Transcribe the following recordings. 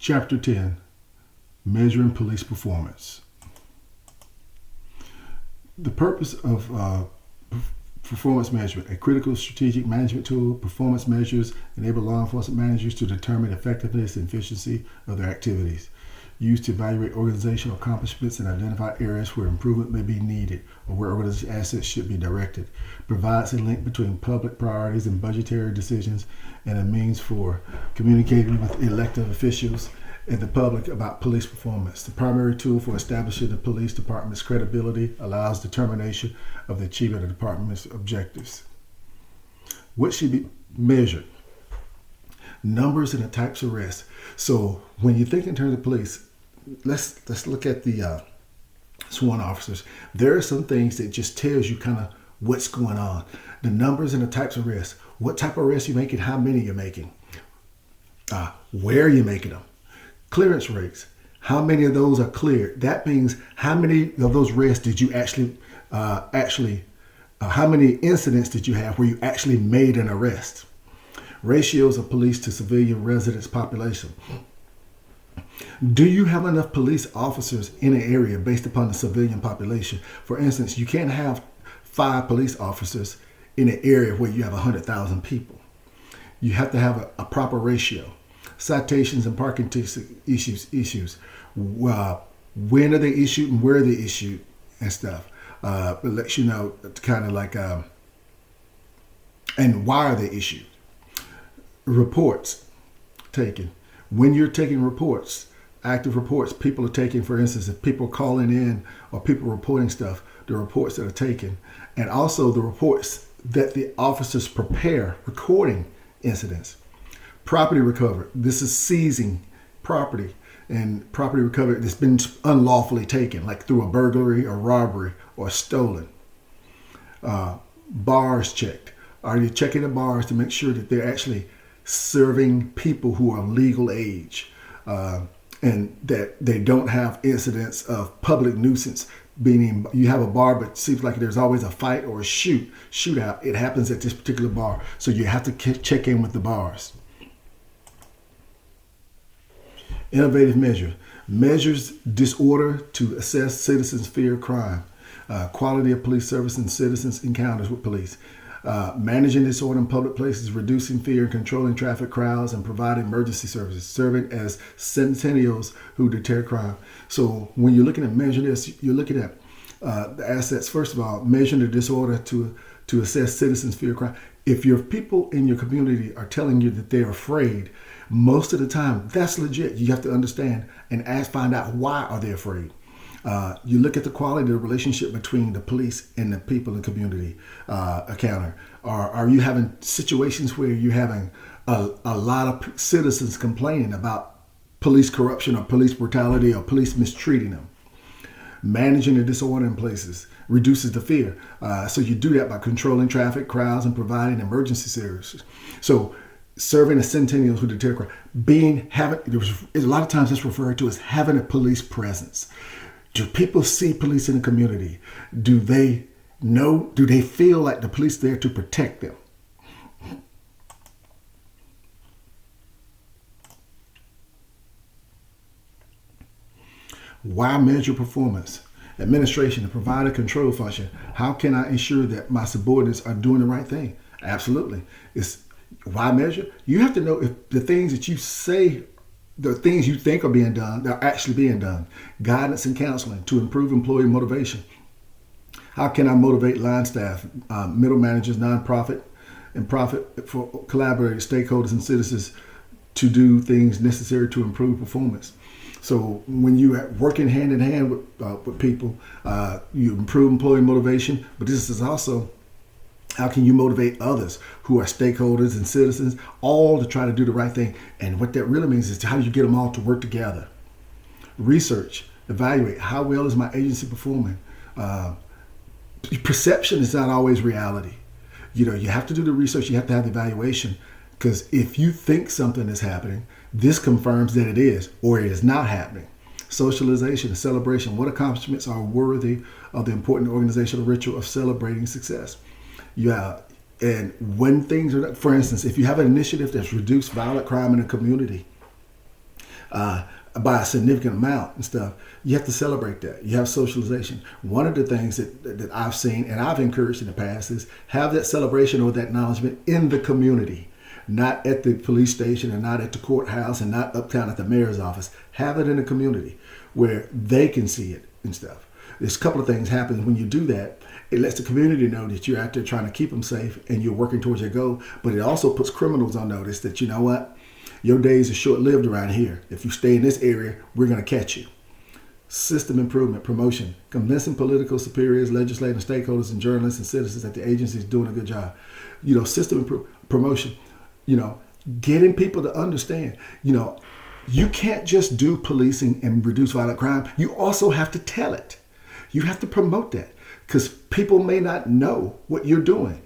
Chapter 10, Measuring Police Performance. The purpose of performance measurement, a critical strategic management tool. Performance measures enable law enforcement managers to determine effectiveness and efficiency of their activities, used to evaluate organizational accomplishments and identify areas where improvement may be needed or where organization assets should be directed. Provides a link between public priorities and budgetary decisions and a means for communicating with elected officials and the public about police performance. The primary tool for establishing the police department's credibility allows determination of the achievement of the department's objectives. What should be measured? Numbers and the types of arrests. So when you think in terms of police, let's look at the sworn officers. There are some things that just tells you kind of what's going on. The numbers and the types of arrests. What type of arrests you're making, how many you're making, where you're making them. Clearance rates. How many of those are cleared? That means how many of those arrests did you how many incidents did you have where you actually made an arrest? Ratios of police to civilian residents population. Do you have enough police officers in an area based upon the civilian population? For instance, you can't have 5 police officers in an area where you have 100,000 people. You have to have a proper ratio. Citations and parking issues. When are they issued and where are they issued and stuff. It lets you know kind of like, and why are they issued. Reports taken. When you're taking reports, active reports, people are taking, for instance, if people are calling in or people reporting stuff, the reports that are taken, and also the reports that the officers prepare recording incidents. Property recovered. This is seizing property and property recovered that's been unlawfully taken, like through a burglary or robbery or stolen. Bars checked. Are you checking the bars to make sure that they're actually serving people who are legal age and that they don't have incidents of public nuisance? Meaning you have a bar, but it seems like there's always a fight or a shootout. It happens at this particular bar. So you have to check in with the bars. Innovative measures disorder to assess citizens' fear of crime, quality of police service and citizens' encounters with police, managing disorder in public places, reducing fear and controlling traffic crowds, and providing emergency services, serving as sentinels who deter crime. So when you're looking at measuring this, you're looking at the assets. First of all, measuring the disorder to assess citizens' fear of crime. If your people in your community are telling you that they're afraid, most of the time, that's legit. You have to understand and find out why are they afraid. You look at the quality of the relationship between the police and the people in the community encounter. Are you having situations where you're having a lot of citizens complaining about police corruption or police brutality or police mistreating them? Managing the disorder in places reduces the fear. So you do that by controlling traffic, crowds, and providing emergency services. So serving as sentinels who deter crime. A lot of times it's referred to as having a police presence. Do people see police in the community? Do they feel like the police are there to protect them? Why measure performance? Administration, to provide a control function. How can I ensure that my subordinates are doing the right thing? Absolutely. Why measure? You have to know if the things that you say, the things you think are being done, they're actually being done. Guidance and counseling to improve employee motivation. How can I motivate line staff, middle managers, nonprofit, and profit for collaborators, stakeholders, and citizens to do things necessary to improve performance? So when you are working hand in hand with people, you improve employee motivation, but this is also how can you motivate others who are stakeholders and citizens, all to try to do the right thing? And what that really means is how do you get them all to work together? Research, evaluate, how well is my agency performing? Perception is not always reality. You have to do the research, you have to have the evaluation, because if you think something is happening, this confirms that it is, or it is not happening. Socialization and celebration, what accomplishments are worthy of the important organizational ritual of celebrating success? Yeah, and when things are, for instance, if you have an initiative that's reduced violent crime in a community, by a significant amount and stuff, you have to celebrate that. You have socialization. One of the things that I've seen and I've encouraged in the past is have that celebration or that acknowledgement in the community, not at the police station and not at the courthouse and not uptown at the mayor's office. Have it in the community where they can see it and stuff. There's a couple of things happen when you do that. It lets the community know that you're out there trying to keep them safe and you're working towards your goal, but it also puts criminals on notice that, you know what, your days are short-lived around here. If you stay in this area, we're going to catch you. System improvement, promotion, convincing political superiors, legislative stakeholders, and journalists and citizens that the agency is doing a good job. Promotion, getting people to understand, you can't just do policing and reduce violent crime. You also have to tell it. You have to promote that because people may not know what you're doing.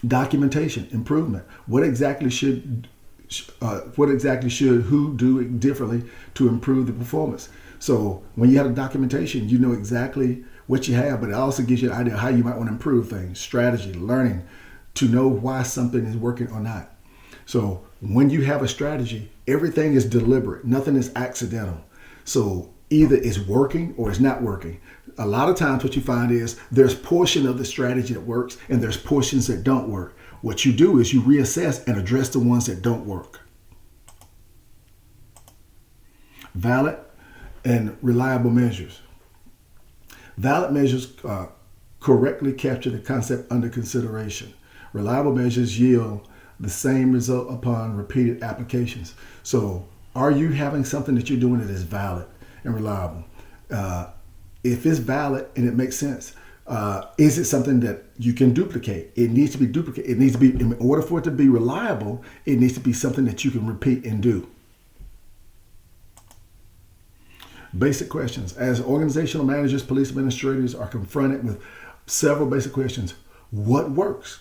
Documentation, improvement. What exactly should who do it differently to improve the performance? So when you have a documentation, you know exactly what you have, but it also gives you an idea of how you might want to improve things, strategy, learning, to know why something is working or not. So when you have a strategy, everything is deliberate. Nothing is accidental. So either it's working or it's not working. A lot of times what you find is there's portion of the strategy that works and there's portions that don't work. What you do is you reassess and address the ones that don't work. Valid and reliable measures. Valid measures correctly capture the concept under consideration. Reliable measures yield the same result upon repeated applications. So are you having something that you're doing that is valid and reliable? If it's valid and it makes sense, is it something that you can duplicate? It needs to be duplicated. It needs to be, in order for it to be reliable, it needs to be something that you can repeat and do. Basic questions. As organizational managers, police administrators are confronted with several basic questions. What works?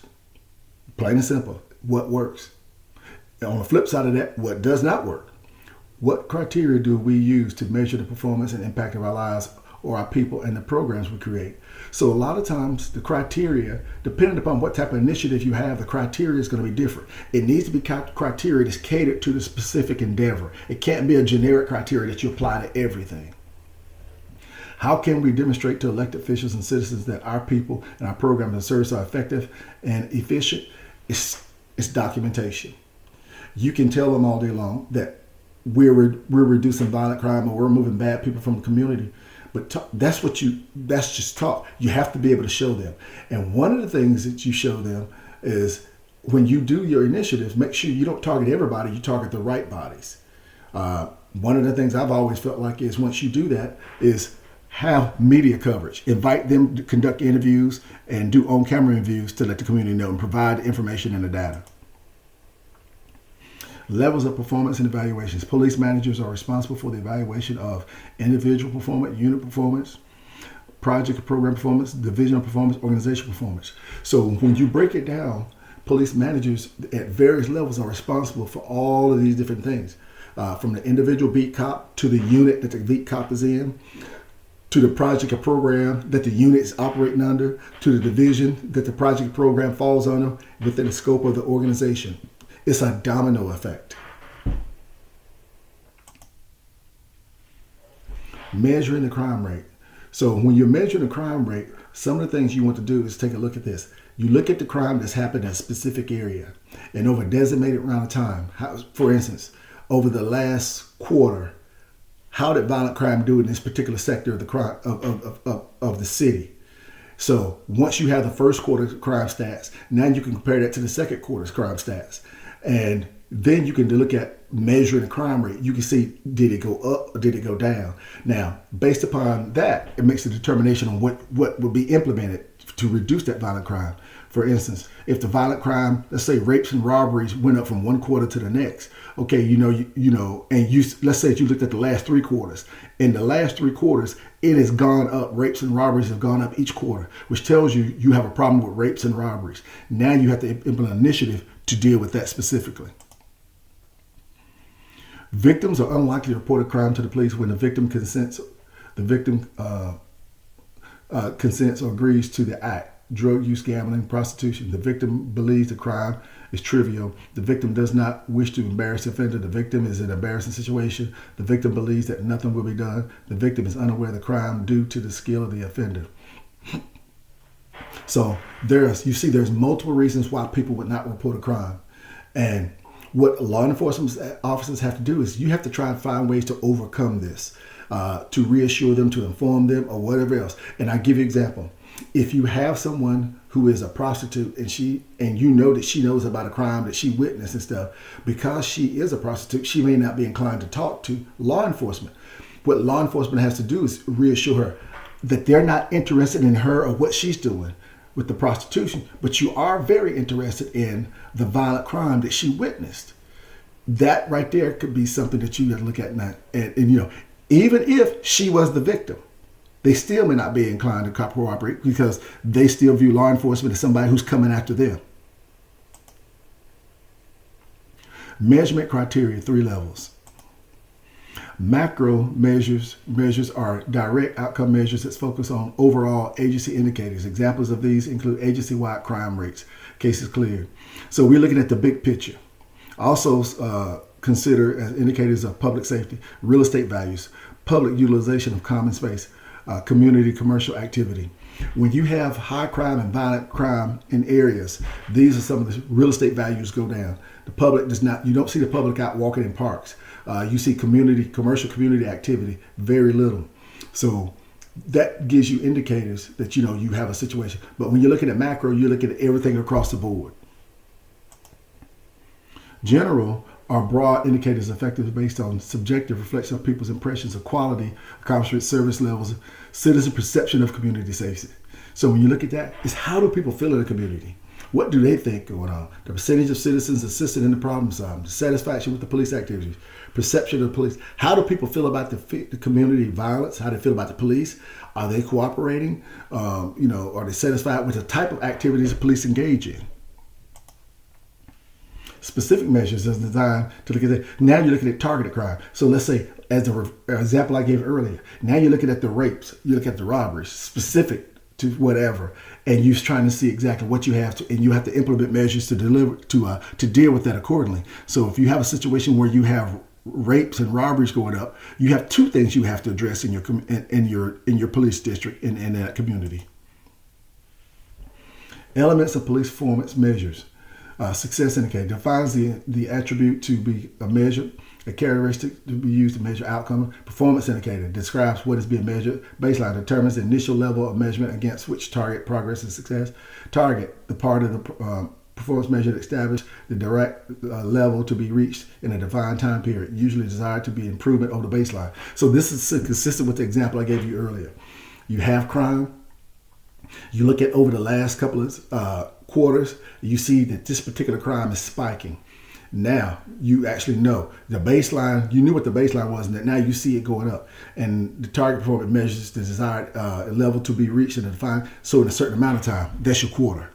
Plain and simple. What works? On the flip side of that, what does not work? What criteria do we use to measure the performance and impact of our lives or our people and the programs we create? So a lot of times the criteria, depending upon what type of initiative you have, the criteria is going to be different. It needs to be criteria that's catered to the specific endeavor. It can't be a generic criteria that you apply to everything. How can we demonstrate to elected officials and citizens that our people and our programs and services are effective and efficient? It's documentation. You can tell them all day long that we're reducing violent crime or we're removing bad people from the community. But that's just talk. You have to be able to show them. And one of the things that you show them is when you do your initiatives, make sure you don't target everybody, you target the right bodies. One of the things I've always felt like is once you do that is have media coverage. Invite them to conduct interviews and do on-camera interviews to let the community know and provide the information and the data. Levels of performance and evaluations. Police managers are responsible for the evaluation of individual performance, unit performance, project and program performance, divisional performance, organizational performance. So when you break it down, police managers at various levels are responsible for all of these different things. From the individual beat cop to the unit that the beat cop is in, to the project or program that the unit is operating under, to the division that the project program falls under within the scope of the organization. It's a domino effect. Measuring the crime rate. So when you're measuring the crime rate, some of the things you want to do is take a look at this. You look at the crime that's happened in a specific area and over a designated amount of time. For instance, over the last quarter, how did violent crime do in this particular sector of the crime of the city? So once you have the first quarter crime stats, now you can compare that to the second quarter's crime stats. And then you can look at measuring the crime rate. You can see, did it go up or did it go down? Now, based upon that, it makes a determination on what would be implemented to reduce that violent crime. For instance, if the violent crime, let's say rapes and robberies went up from one quarter to the next, okay, let's say that you looked at the last 3 quarters. In the last 3 quarters, it has gone up. Rapes and robberies have gone up each quarter, which tells you you have a problem with rapes and robberies. Now you have to implement an initiative to deal with that specifically. Victims are unlikely to report a crime to the police when the victim consents. The victim consents or agrees to the act. Drug use, gambling, prostitution. The victim believes the crime is trivial. The victim does not wish to embarrass the offender. The victim is in an embarrassing situation. The victim believes that nothing will be done. The victim is unaware of the crime due to the skill of the offender. So there's multiple reasons why people would not report a crime. And what law enforcement officers have to do is you have to try and find ways to overcome this, to reassure them, to inform them, or whatever else. And I give you an example. If you have someone who is a prostitute and you know that she knows about a crime that she witnessed and stuff, because she is a prostitute, she may not be inclined to talk to law enforcement. What law enforcement has to do is reassure her that they're not interested in her or what she's doing with the prostitution, but you are very interested in the violent crime that she witnessed. That right there could be something that you got to look at now. And you know, even if she was the victim, they still may not be inclined to cooperate because they still view law enforcement as somebody who's coming after them. Measurement criteria, 3 levels. Macro measures are direct outcome measures that focus on overall agency indicators. Examples of these include agency-wide crime rates, cases cleared. So we're looking at the big picture. Also consider as indicators of public safety, real estate values, public utilization of common space, community commercial activity. When you have high crime and violent crime in areas, these are some of the real estate values go down. The public does not, you don't see the public out walking in parks. You see commercial community activity, very little. So that gives you indicators that you have a situation. But when you're looking at macro, you're looking at everything across the board. General are broad indicators effective based on subjective reflection of people's impressions of quality, accomplishment, service levels, citizen perception of community safety. So when you look at that, it's how do people feel in the community? What do they think going on? The percentage of citizens assisted in the problem solving, the satisfaction with the police activities, perception of the police. How do people feel about the community violence? How do they feel about the police? Are they cooperating? Are they satisfied with the type of activities the police engage in? Specific measures is designed to look at that. Now you're looking at targeted crime. So let's say, as the example I gave earlier, now you're looking at the rapes, you look at the robberies, specific to whatever, and you're trying to see exactly what you have to, and you have to implement measures to deliver to deal with that accordingly. So if you have a situation where you have rapes and robberies going up, you have 2 things you have to address in your police district in that community. Elements of police performance measures. Success indicator defines the attribute to be a measure, a characteristic to be used to measure outcome. Performance indicator describes what is being measured. Baseline determines the initial level of measurement against which target progress and success. Target, the part of the performance measure that establishes the direct level to be reached in a defined time period, usually desired to be improvement over the baseline. So this is consistent with the example I gave you earlier. You have crime. You look at over the last couple of quarters, you see that this particular crime is spiking. Now you actually know the baseline. You knew what the baseline was, and that now you see it going up. And the target performance measures the desired level to be reached in a defined. So in a certain amount of time, that's your quarter.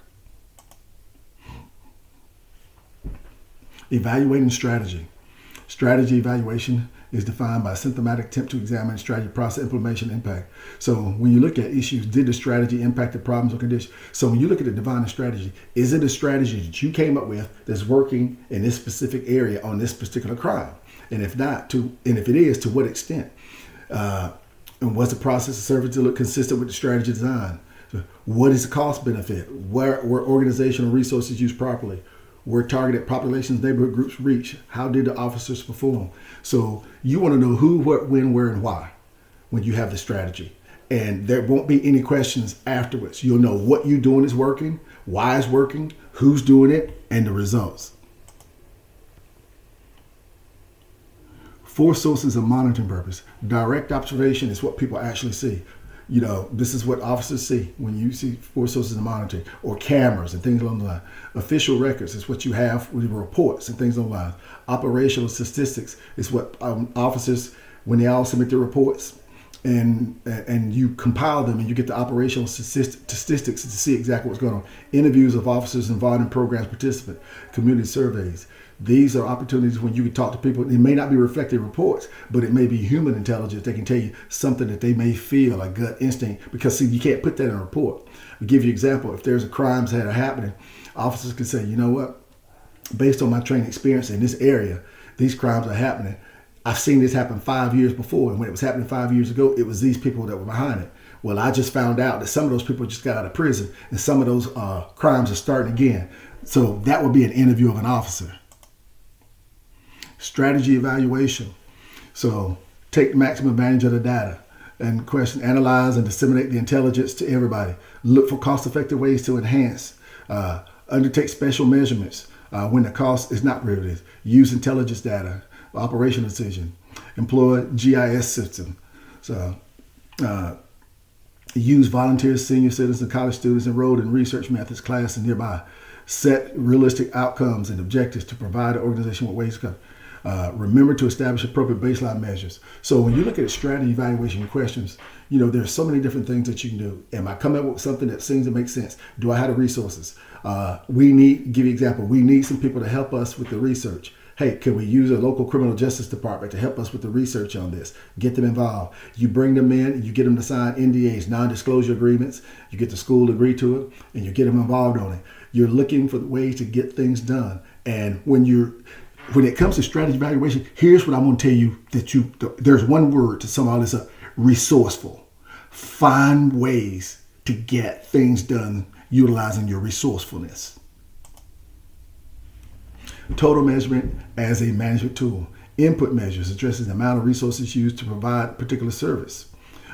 Evaluating strategy. Strategy evaluation is defined by a systematic attempt to examine strategy, process, implementation, impact. So when you look at issues, did the strategy impact the problems or conditions? So when you look at the defining strategy, is it a strategy that you came up with that's working in this specific area on this particular crime? And if not, and if it is, to what extent? And was the process of service to look consistent with the strategy design? So what is the cost benefit? Were organizational resources used properly? Were targeted populations, neighborhood groups reached? How did the officers perform? So you want to know who, what, when, where, and why when you have the strategy. And there won't be any questions afterwards. You'll know what you're doing is working, why it's working, who's doing it, and the results. 4 sources of monitoring purpose. Direct observation is what people actually see. This is what officers see when you see 4 sources of monitoring, or cameras and things along the line. Official records is what you have with reports and things along the line. Operational statistics is what officers, when they all submit their reports, and you compile them and you get the operational statistics to see exactly what's going on. Interviews of officers involved in programs, participant, community surveys. These are opportunities when you can talk to people. It may not be reflected in reports, but it may be human intelligence. They can tell you something that they may feel, a gut instinct, because see, you can't put that in a report. I'll give you an example. If there's a crimes that are happening, officers can say, you know what? based on my training experience in this area, these crimes are happening. I've seen this happen 5 years before, and when it was happening 5 years ago, it was these people that were behind it. Well, I just found out that some of those people just got out of prison, and some of those crimes are starting again. So that would be an interview of an officer. Strategy evaluation. So take maximum advantage of the data and question, analyze, and disseminate the intelligence to everybody. Look for cost-effective ways to enhance. Undertake special measurements when the cost is not prohibitive. Use intelligence data, operational decision. Employ GIS system. So use volunteers, senior citizens, college students enrolled in research methods, class, and nearby. Set realistic outcomes and objectives to provide the organization with ways to come. Remember to establish appropriate baseline measures. So when you look at strategy evaluation questions, there's so many different things that you can do. Am I coming up with something that seems to make sense? Do I have the resources? Give you an example. We need some people to help us with the research. Hey, can we use a local criminal justice department to help us with the research on this? Get them involved. You bring them in, you get them to sign NDAs, non-disclosure agreements. You get the school to agree to it, and you get them involved on it. You're looking for ways to get things done. And when it comes to strategy evaluation, here's what I'm going to tell you there's one word to sum all this up: resourceful. Find ways to get things done utilizing your resourcefulness. Total measurement as a management tool. Input measures addresses the amount of resources used to provide a particular service.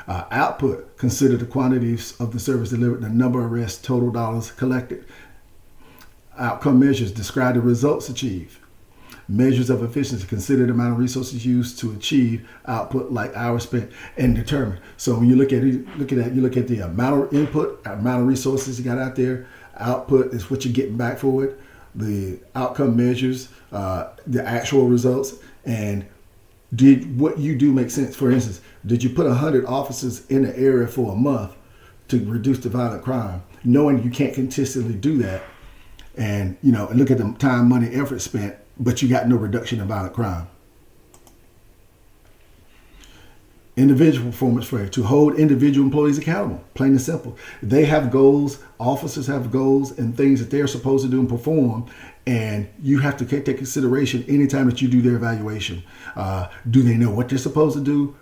Output, consider the quantities of the service delivered, the number of arrests, total dollars collected. Outcome measures describe the results achieved. Measures of efficiency, consider the amount of resources used to achieve output, like hours spent, and determine. So when you look at the amount of input, amount of resources you got out there. Output is what you're getting back for it. The outcome measures the actual results, and did what you do make sense? For instance, did you put 100 officers in the area for a month to reduce the violent crime, knowing you can't consistently do that? And look at the time, money, effort spent, but you got no reduction in violent crime. Individual performance failure, to hold individual employees accountable, plain and simple. They have goals, officers have goals and things that they're supposed to do and perform, and you have to take consideration anytime that you do their evaluation. Do they know what they're supposed to do,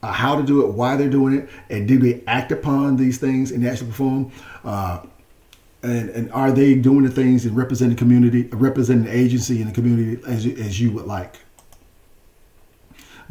how to do it, why they're doing it, and do they act upon these things and actually perform? And are they doing the things and representing community, representing the agency and the community as you would like?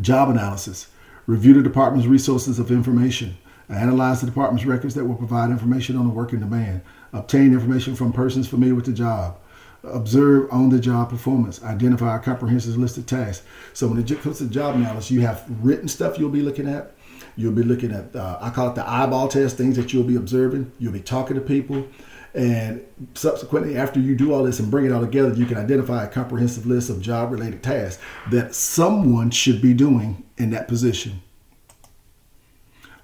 Job analysis. Review the department's resources of information. Analyze the department's records that will provide information on the work and demand. Obtain information from persons familiar with the job. Observe on-the-job performance. Identify a comprehensive list of tasks. So when it comes to job analysis, you have written stuff you'll be looking at. You'll be looking at, I call it the eyeball test, things that you'll be observing. You'll be talking to people. And subsequently, after you do all this and bring it all together, you can identify a comprehensive list of job-related tasks that someone should be doing in that position.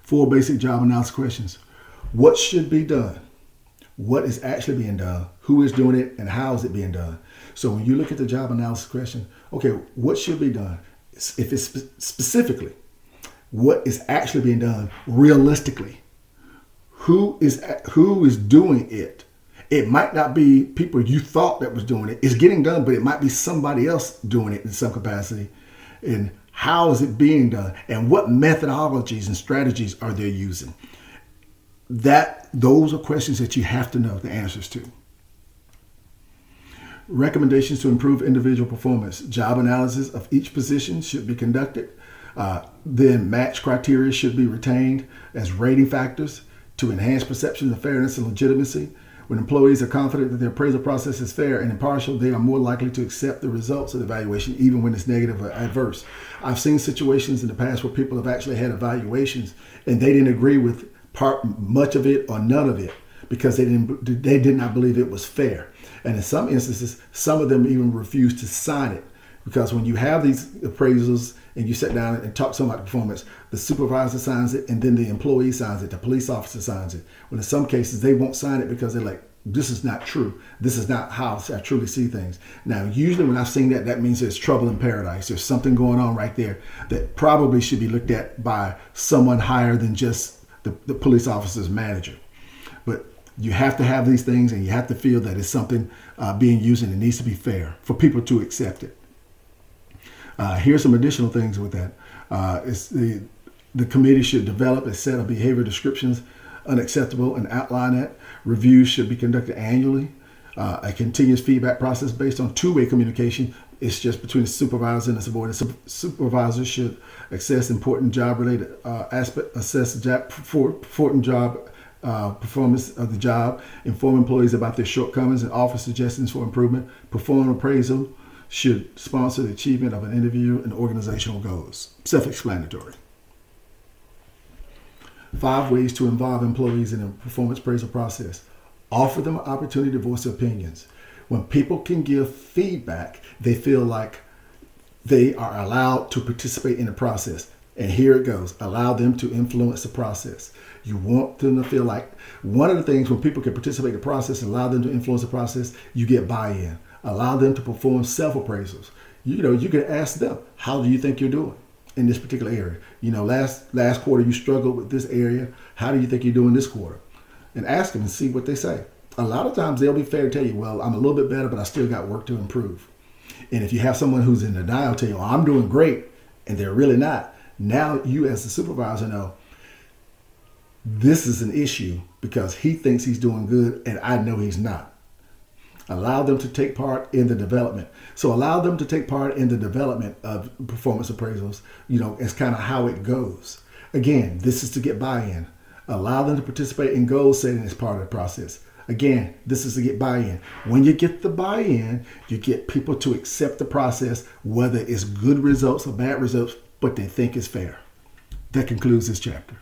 4 basic job analysis questions. What should be done? What is actually being done? Who is doing it? And how is it being done? So when you look at the job analysis question, okay, what should be done? If it's specifically, what is actually being done realistically? Who is doing it? It might not be people you thought that was doing it. It's getting done, but it might be somebody else doing it in some capacity. And how is it being done? And what methodologies and strategies are they using? Those are questions that you have to know the answers to. Recommendations to improve individual performance. Job analysis of each position should be conducted. Then match criteria should be retained as rating factors to enhance perception of fairness and legitimacy. When employees are confident that their appraisal process is fair and impartial, they are more likely to accept the results of the evaluation, even when it's negative or adverse. I've seen situations in the past where people have actually had evaluations and they didn't agree with much of it or none of it because they did not believe it was fair. And in some instances, some of them even refused to sign it. Because when you have these appraisals and you sit down and talk to someone about performance, the supervisor signs it and then the employee signs it, the police officer signs it. Well, in some cases, they won't sign it because they're like, this is not true. This is not how I truly see things. Now, usually when I've seen that, that means there's trouble in paradise. There's something going on right there that probably should be looked at by someone higher than just the police officer's manager. But You have to have these things, and you have to feel that it's something being used, and it needs to be fair for people to accept it. Here's some additional things with that. It's the committee should develop a set of behavior descriptions unacceptable and outline that. Reviews should be conducted annually. A continuous feedback process based on two-way communication. It's just between the supervisor and the subordinate. Supervisors should assess important job-related assess important job performance of the job, inform employees about their shortcomings, and offer suggestions for improvement. Perform appraisal should sponsor the achievement of an individual and organizational goals. Self-explanatory. 5 ways to involve employees in the performance appraisal process. Offer them an opportunity to voice their opinions. When people can give feedback, they feel like they are allowed to participate in the process. And here it goes. Allow them to influence the process. You want them to feel like one of the things when people can participate in the process, allow them to influence the process, you get buy-in. Allow them to perform self-appraisals. You can ask them, how do you think you're doing in this particular area? Last quarter you struggled with this area. How do you think you're doing this quarter? And ask them and see what they say. A lot of times they'll be fair to tell you, well, I'm a little bit better, but I still got work to improve. And if you have someone who's in denial tell you, oh, I'm doing great, and they're really not, now you as the supervisor know this is an issue because he thinks he's doing good and I know he's not. Allow them to take part in the development. So allow them to take part in the development of performance appraisals. It's kind of how it goes. Again, this is to get buy-in. Allow them to participate in goal setting as part of the process. Again, this is to get buy-in. When you get the buy-in, you get people to accept the process, whether it's good results or bad results, but they think it's fair. That concludes this chapter.